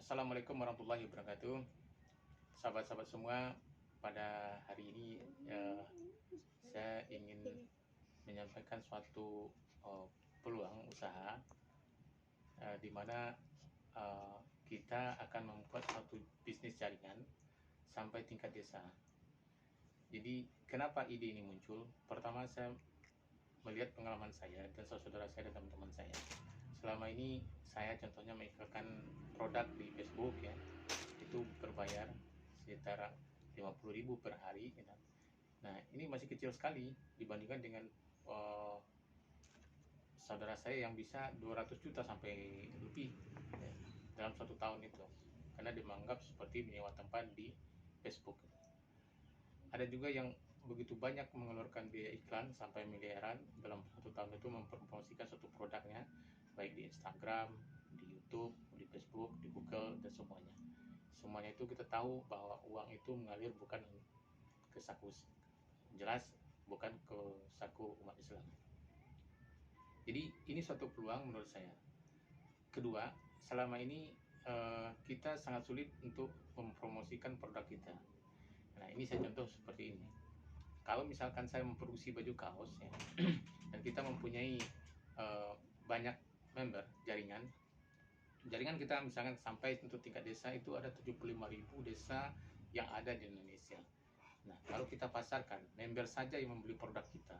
Assalamualaikum warahmatullahi wabarakatuh. Sahabat-sahabat semua, pada hari ini saya ingin menyampaikan suatu peluang usaha di mana kita akan membuat suatu bisnis jaringan sampai tingkat desa. Jadi kenapa ide ini muncul? Pertama, saya melihat pengalaman saya dan saudara saya dan teman-teman saya. Selama ini saya contohnya mengiklankan produk di Facebook ya, itu berbayar sekitar 50.000 per hari gitu. Nah, ini masih kecil sekali dibandingkan dengan saudara saya yang bisa 200 juta sampai lebih ya, dalam 1 tahun itu, karena dianggap seperti menyewa tempat di Facebook. Ada juga yang begitu banyak mengeluarkan biaya iklan sampai miliaran dalam 1 tahun itu mempromosikan suatu produknya, baik di Instagram, di YouTube, di Facebook, di Google, dan semuanya. Semuanya itu kita tahu bahwa uang itu mengalir bukan ke saku, jelas bukan ke saku umat Islam. Jadi ini suatu peluang menurut saya. Kedua, selama ini kita sangat sulit untuk mempromosikan produk kita. Nah, ini saya contoh seperti ini. Kalau misalkan saya memproduksi baju kaos ya, dan kita mempunyai banyak member jaringan kita misalkan sampai untuk tingkat desa itu ada 75.000 desa yang ada di Indonesia. Nah, kalau kita pasarkan member saja yang membeli produk kita,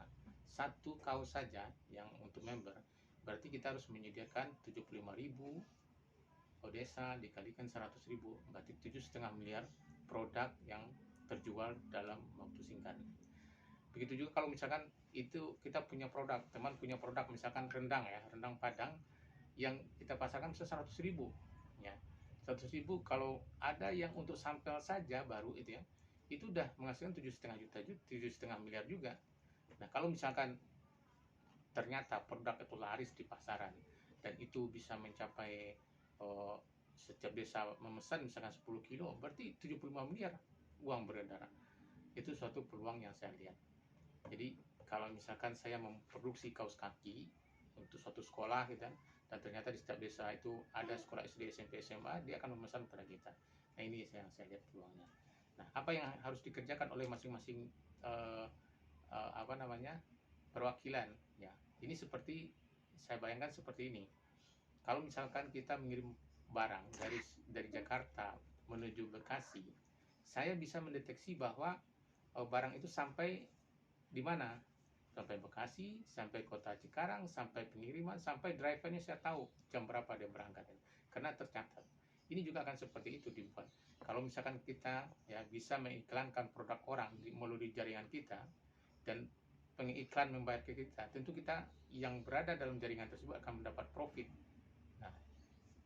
satu kaos saja yang untuk member, berarti kita harus menyediakan 75.000 desa dikalikan 100.000, berarti 7,5 miliar produk yang terjual dalam waktu singkat. Begitu juga kalau misalkan itu kita punya produk, teman punya produk misalkan rendang ya, rendang Padang yang kita pasarkan bisa 100.000 ya. 100.000 kalau ada yang untuk sampel saja baru itu ya, itu udah menghasilkan 7,5 miliar juga. Nah, kalau misalkan ternyata produk itu laris di pasaran dan itu bisa mencapai setiap desa memesan misalkan 10 kilo, berarti 75 miliar uang beredar. Itu suatu peluang yang saya lihat. Jadi kalau misalkan saya memproduksi kaos kaki untuk suatu sekolah gitu, dan ternyata di setiap desa itu ada sekolah SD, SMP, SMA, dia akan memesan kepada kita. Nah, ini yang saya lihat peluangnya. Nah, apa yang harus dikerjakan oleh masing-masing perwakilan ya. Ini seperti saya bayangkan seperti ini. Kalau misalkan kita mengirim barang dari Jakarta menuju Bekasi, saya bisa mendeteksi bahwa barang itu sampai di mana, sampai Bekasi, sampai kota Cikarang, sampai pengiriman, sampai drivernya saya tahu jam berapa dia berangkat, karena tercatat. Ini juga akan seperti itu dibuat. Kalau misalkan kita ya bisa mengiklankan produk orang melalui jaringan kita dan pengiklan membayar ke kita, tentu kita yang berada dalam jaringan tersebut akan mendapat profit. Nah,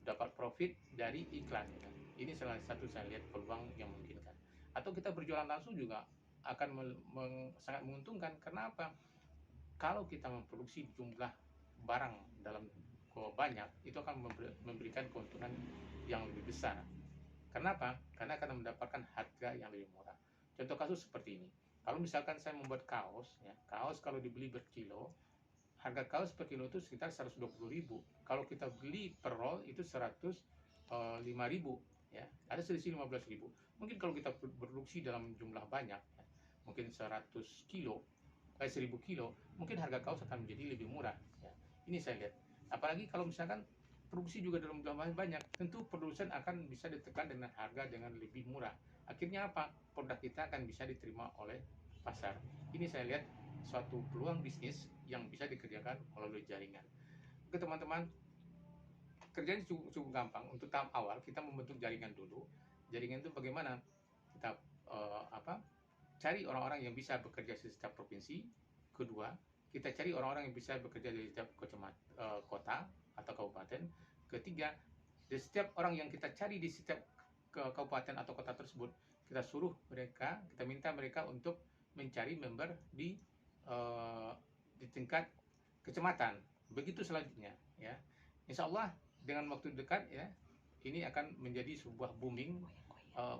dapat profit dari iklan ya. Ini salah satu saya lihat peluang yang memungkinkan. Atau kita berjualan langsung juga akan sangat menguntungkan. Kenapa? Kalau kita memproduksi jumlah barang dalam banyak, itu akan memberikan keuntungan yang lebih besar. Kenapa? Karena akan mendapatkan harga yang lebih murah. Contoh kasus seperti ini. Kalau misalkan saya membuat kaos, ya, kaos kalau dibeli berkilo, harga kaos per kilo itu sekitar 120.000. Kalau kita beli per roll itu 105.000 ya. Ada selisih 15.000. Mungkin kalau kita produksi dalam jumlah banyak ya, mungkin 100 kilo, 1000 kilo, mungkin harga kaos akan menjadi lebih murah ya. Ini saya lihat. Apalagi kalau misalkan produksi juga dalam jumlah banyak, tentu produsen akan bisa ditekan dengan harga dengan lebih murah. Akhirnya apa? Produk kita akan bisa diterima oleh pasar. Ini saya lihat suatu peluang bisnis yang bisa dikerjakan melalui jaringan. Oke teman-teman, kerjanya cukup gampang. Untuk tahap awal kita membentuk jaringan dulu. Jaringan itu bagaimana? Kita cari orang-orang yang bisa bekerja di setiap provinsi. Kedua, kita cari orang-orang yang bisa bekerja di setiap kota atau kabupaten. Ketiga, di setiap orang yang kita cari di setiap kabupaten atau kota tersebut, kita suruh mereka, kita minta mereka untuk mencari member di tingkat kecamatan. Begitu selanjutnya ya. Insya Allah dengan waktu dekat ya, ini akan menjadi sebuah booming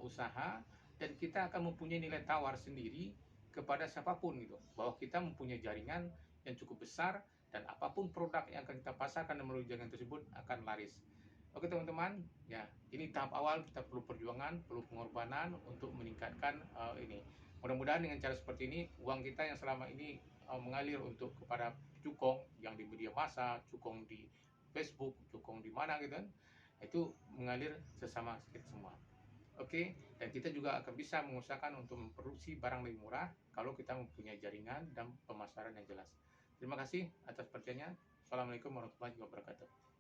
usaha, dan kita akan mempunyai nilai tawar sendiri kepada siapapun gitu, bahwa kita mempunyai jaringan yang cukup besar dan apapun produk yang akan kita pasarkan melalui jaringan tersebut akan laris. Oke teman-teman, ya ini tahap awal, kita perlu perjuangan, perlu pengorbanan untuk meningkatkan ini. Mudah-mudahan dengan cara seperti ini, uang kita yang selama ini mengalir untuk kepada cukong yang di media massa, cukong di Facebook, cukong di mana gitu kan, itu mengalir sesama kita semua. Oke, dan kita juga akan bisa mengusahakan untuk memproduksi barang lebih murah kalau kita mempunyai jaringan dan pemasaran yang jelas. Terima kasih atas perhatiannya. Assalamualaikum warahmatullahi wabarakatuh.